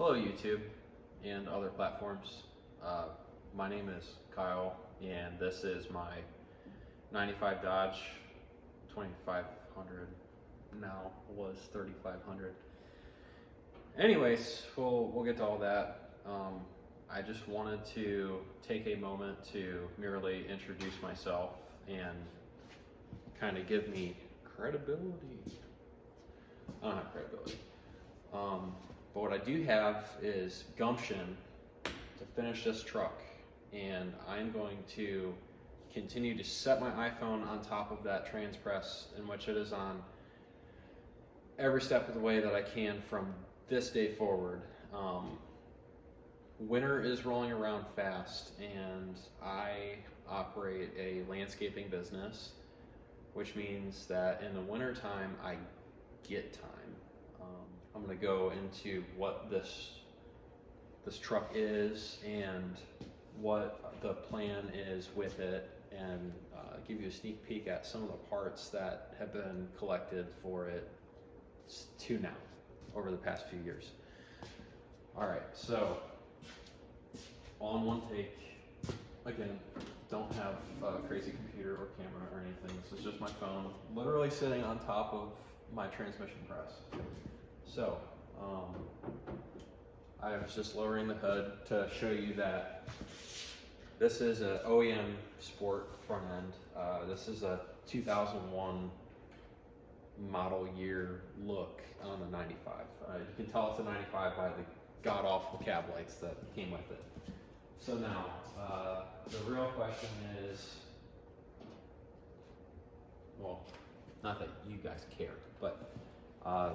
Hello YouTube and other platforms. Uh, my name is Kyle and this is my 95 Dodge 2500, now was 3500. Anyways, we'll get to all that. I just wanted to take a moment to merely introduce myself and kind of give me credibility. I don't have credibility. But what I do have is gumption to finish this truck, and I'm going to continue to set my iPhone on top of that trans press, in which it is on every step of the way that I can from this day forward. Winter is rolling around fast, and I operate a landscaping business, which means that in the winter time I get time. I'm going to go into what this truck is and what the plan is with it, and give you a sneak peek at some of the parts that have been collected for it to now over the past few years. All right, so all in one take. Again, don't have a crazy computer or camera or anything. This is just my phone, literally sitting on top of my transmission press. So, I was just lowering the hood to show you that this is an OEM Sport front end. This is a 2001 model year look on the 95. You can tell it's a 95 by the god-awful cab lights that came with it. So now, the real question is, well, not that you guys care, but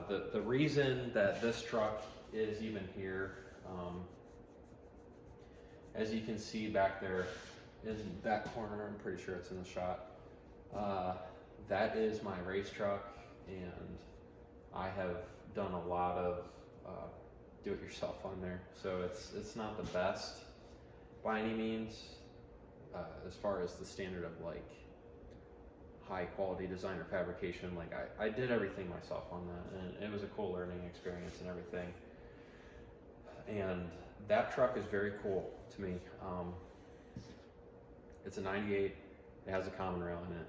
the reason that this truck is even here, as you can see back there in that corner, I'm pretty sure it's in the shot, that is my race truck, and I have done a lot of do-it-yourself on there, so it's not the best by any means, as far as the standard of like high quality design or fabrication. Like I did everything myself on that, and it was a cool learning experience and everything. And that truck is very cool to me. It's a 98, it has a common rail in it.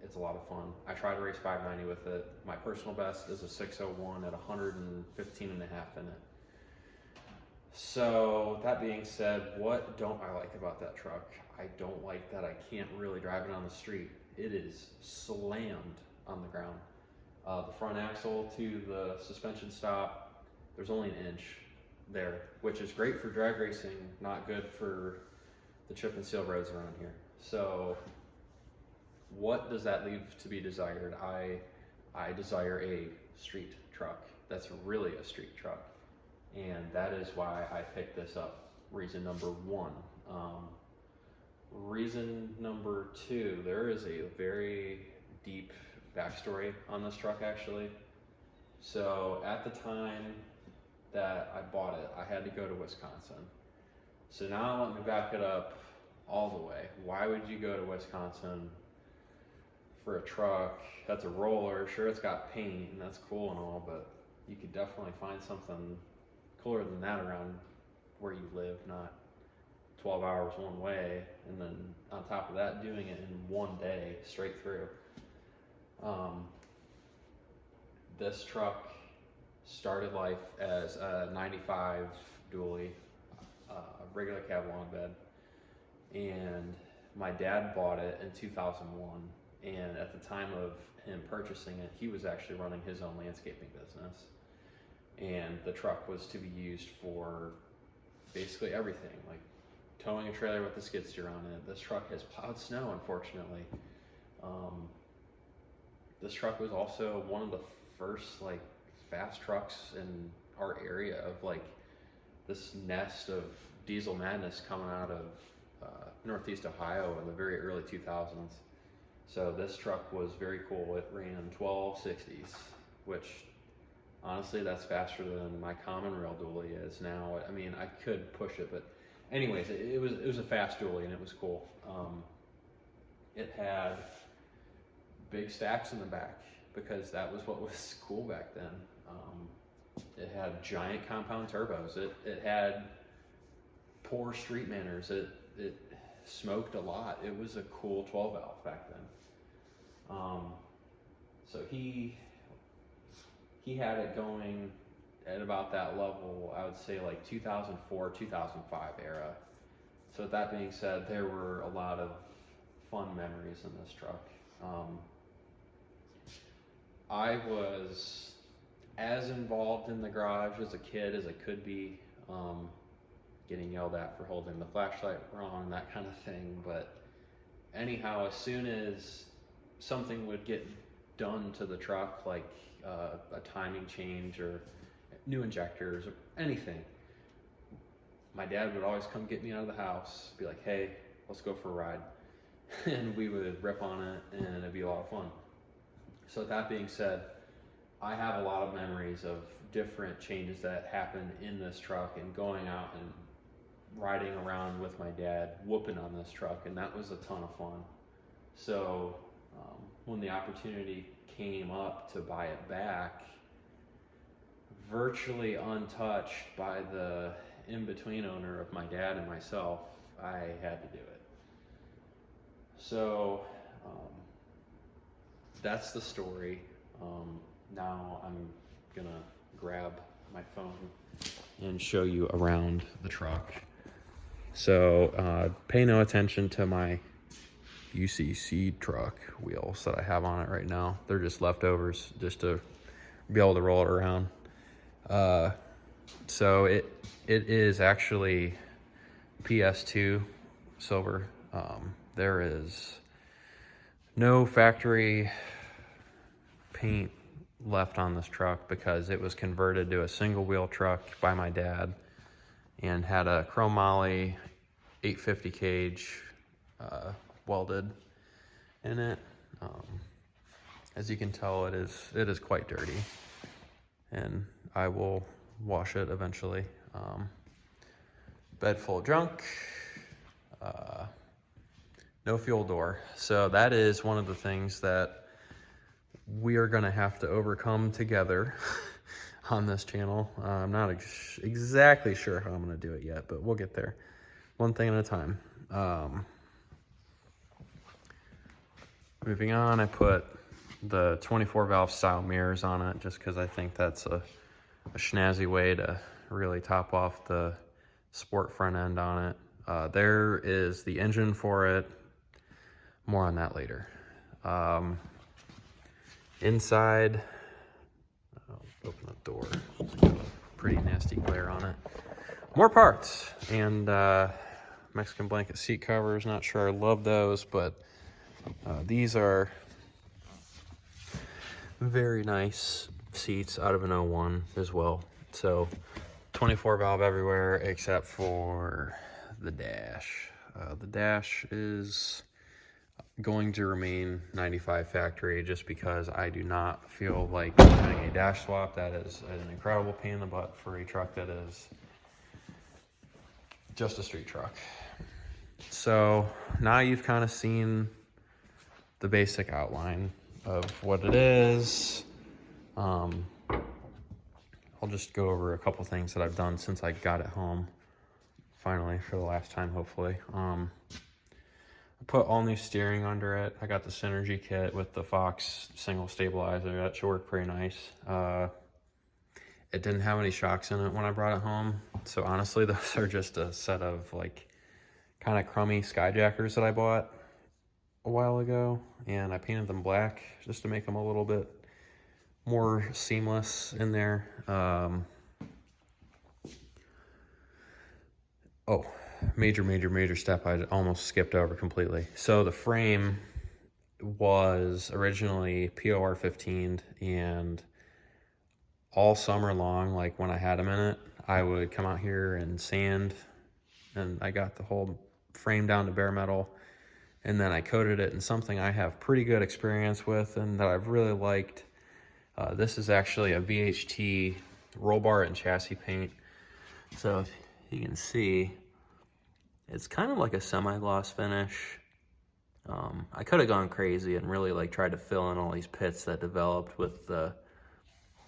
It's a lot of fun. I try to race 590 with it. My personal best is a 601 at 115 and a half in it. So that being said, what don't I like about that truck? I don't like that I can't really drive it on the street. It is slammed on the ground. The front axle to the suspension stop, there's only an inch there, which is great for drag racing, not good for the chip and seal roads around here. So what does that leave to be desired? I desire a street truck that's really a street truck, and that is why I picked this up. Reason number one. Reason number two, there is a very deep backstory on this truck actually. So at the time that I bought it, I had to go to Wisconsin. So now let me back it up all the way. Why would you go to Wisconsin for a truck that's a roller? Sure, it's got paint and that's cool and all, but you could definitely find something cooler than that around where you live, not 12 hours one way, and then on top of that, doing it in one day straight through. This truck started life as a 95 dually, regular cab long bed, and my dad bought it in 2001, and at the time of him purchasing it, he was actually running his own landscaping business, and the truck was to be used for basically everything, like towing a trailer with a skid steer on it. This truck has plowed snow, unfortunately. This truck was also one of the first like fast trucks in our area of like this nest of diesel madness coming out of Northeast Ohio in the very early 2000s. So this truck was very cool. It ran 1260s, which honestly that's faster than my common rail dually is now. I mean, I could push it, but anyways, it was a fast dually and it was cool. It had big stacks in the back because that was what was cool back then. It had giant compound turbos. It had poor street manners. It smoked a lot. It was a cool 12 valve back then. So he had it going at about that level, I would say like 2004, 2005 era. So with that being said, there were a lot of fun memories in this truck. I was as involved in the garage as a kid as I could be, getting yelled at for holding the flashlight wrong, that kind of thing. But anyhow, as soon as something would get done to the truck, like a timing change or new injectors or anything, my dad would always come get me out of the house, be like, hey, let's go for a ride. And we would rip on it, and it'd be a lot of fun. So with that being said, I have a lot of memories of different changes that happened in this truck and going out and riding around with my dad, whooping on this truck, and that was a ton of fun. So when the opportunity came up to buy it back, virtually untouched by the in-between owner of my dad and myself, I had to do it. So that's the story. Now I'm gonna grab my phone and show you around the truck. So pay no attention to my UCC truck wheels that I have on it right now. They're just leftovers just to be able to roll it around. So it is actually PS2 silver. There is no factory paint left on this truck because it was converted to a single wheel truck by my dad and had a chromoly 850 cage welded in it. As you can tell, it is quite dirty, and I will wash it eventually. Bed full of junk. No fuel door. So that is one of the things that we are going to have to overcome together on this channel. I'm not exactly sure how I'm going to do it yet, but we'll get there. One thing at a time. Moving on, I put the 24 valve style mirrors on it just because I think that's a snazzy way to really top off the sport front end on it. There is the engine for it. More on that later. Inside, I'll open the door. It's got a pretty nasty glare on it. More parts and Mexican blanket seat covers. Not sure I love those, but these are very nice seats out of an 01 as well. So 24 valve everywhere except for the dash. The dash is going to remain 95 factory just because I do not feel like doing a dash swap. That is an incredible pain in the butt for a truck that is just a street truck. So now you've kind of seen the basic outline of what it is. I'll just go over a couple things that I've done since I got it home finally for the last time, hopefully. I put all new steering under it. I got the Synergy kit with the Fox single stabilizer. That should work pretty nice. It didn't have any shocks in it when I brought it home. So honestly, those are just a set of like kind of crummy Skyjackers that I bought a while ago. And I painted them black just to make them a little bit more seamless in there. Major step I almost skipped over completely. So the frame was originally POR 15'd, and all summer long, like when I had them in it, I would come out here and sand, and I got the whole frame down to bare metal, and then I coated it in something I have pretty good experience with and that I've really liked. This is actually a VHT roll bar and chassis paint. So if you can see, it's kind of like a semi-gloss finish. I could have gone crazy and really like tried to fill in all these pits that developed with the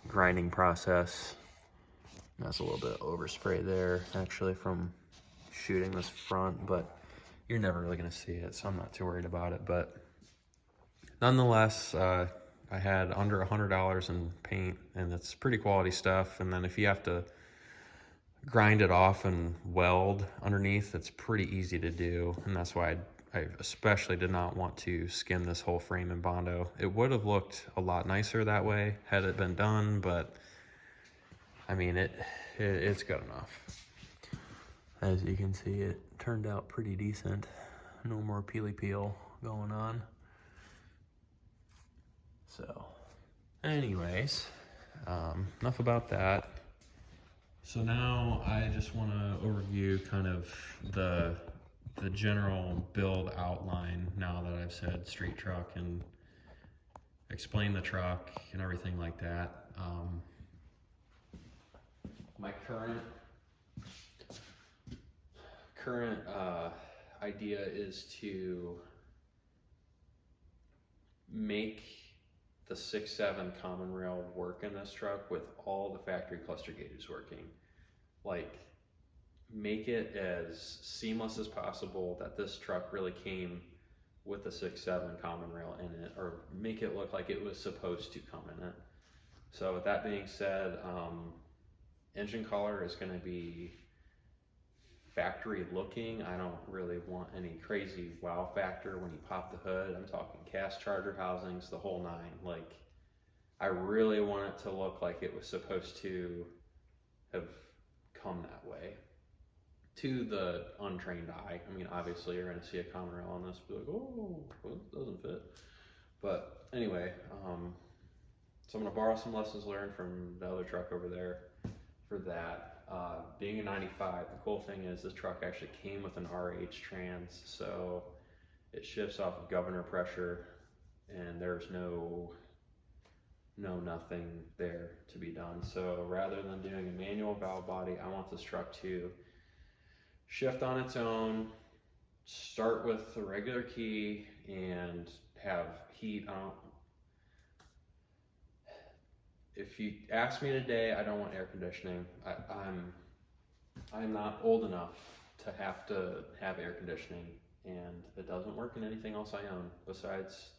grinding process That's a little bit overspray there, actually, from shooting this front, but you're never really gonna see it, so I'm not too worried about it. But nonetheless, I had under $100 in paint, and it's pretty quality stuff. And then if you have to grind it off and weld underneath, it's pretty easy to do, and that's why I especially did not want to skim this whole frame in Bondo. It would have looked a lot nicer that way had it been done, but I mean, it's good enough. As you can see, it turned out pretty decent. No more peely peel going on. So, anyways, enough about that. So now I just want to overview kind of the general build outline now that I've said street truck and explain the truck and everything like that. My current idea is to make the 6.7 common rail work in this truck with all the factory cluster gauges working. Like, make it as seamless as possible that this truck really came with the 6.7 common rail in it, or make it look like it was supposed to come in it. So with that being said, engine color is going to be factory looking. I don't really want any crazy wow factor when you pop the hood. I'm talking cast charger housings, the whole nine. Like, I really want it to look like it was supposed to have come that way to the untrained eye. I mean, obviously you're going to see a common rail on this, be like, oh, well, it doesn't fit. But anyway, so I'm going to borrow some lessons learned from the other truck over there for that. Being a 95, the cool thing is this truck actually came with an RH trans, so it shifts off of governor pressure, and there's nothing there to be done. So rather than doing a manual valve body, I want this truck to shift on its own, start with the regular key, and have heat on. If you ask me today, I don't want air conditioning. I'm not old enough to have air conditioning, and it doesn't work in anything else I own besides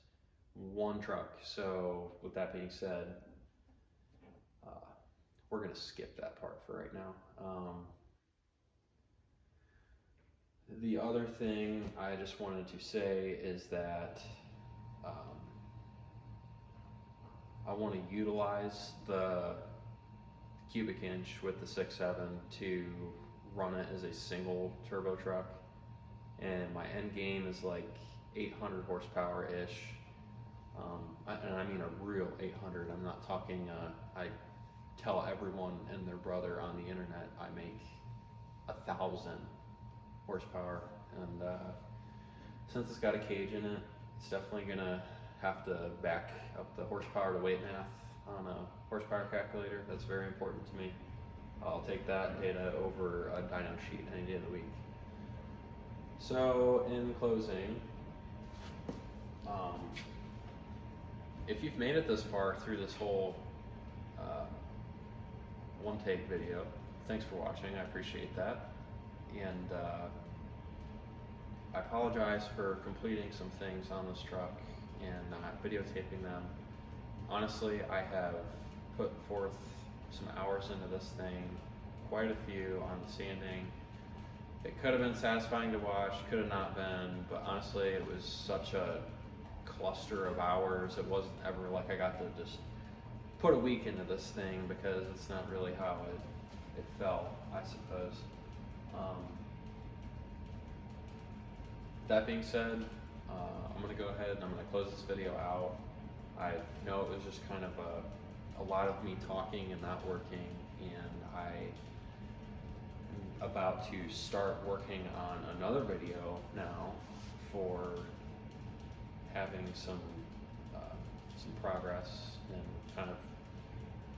one truck. So with that being said, we're gonna skip that part for right now. The other thing I just wanted to say is that I want to utilize the cubic inch with the 6.7 to run it as a single turbo truck, and my end game is like 800 horsepower ish, and I mean a real 800. I'm not talking I tell everyone and their brother on the internet I make 1,000 horsepower, and since it's got a cage in it, it's definitely gonna have to back up the horsepower to weight math on a horsepower calculator. That's very important to me. I'll take that data over a dyno sheet any day of the week. So in closing, if you've made it this far through this whole one take video, thanks for watching. I appreciate that, and I apologize for completing some things on this truck and not videotaping them. Honestly, I have put forth some hours into this thing, quite a few on the sanding. It could have been satisfying to watch, could have not been, but honestly it was such a cluster of hours. It wasn't ever like I got to just put a week into this thing, because it's not really how it felt, I suppose. That being said, I'm going to go ahead and I'm going to close this video out. I know it was just kind of a lot of me talking and not working, and I am about to start working on another video now for having some progress and kind of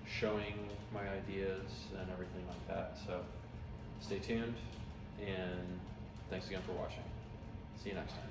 showing my ideas and everything like that. So stay tuned, and thanks again for watching. See you next time.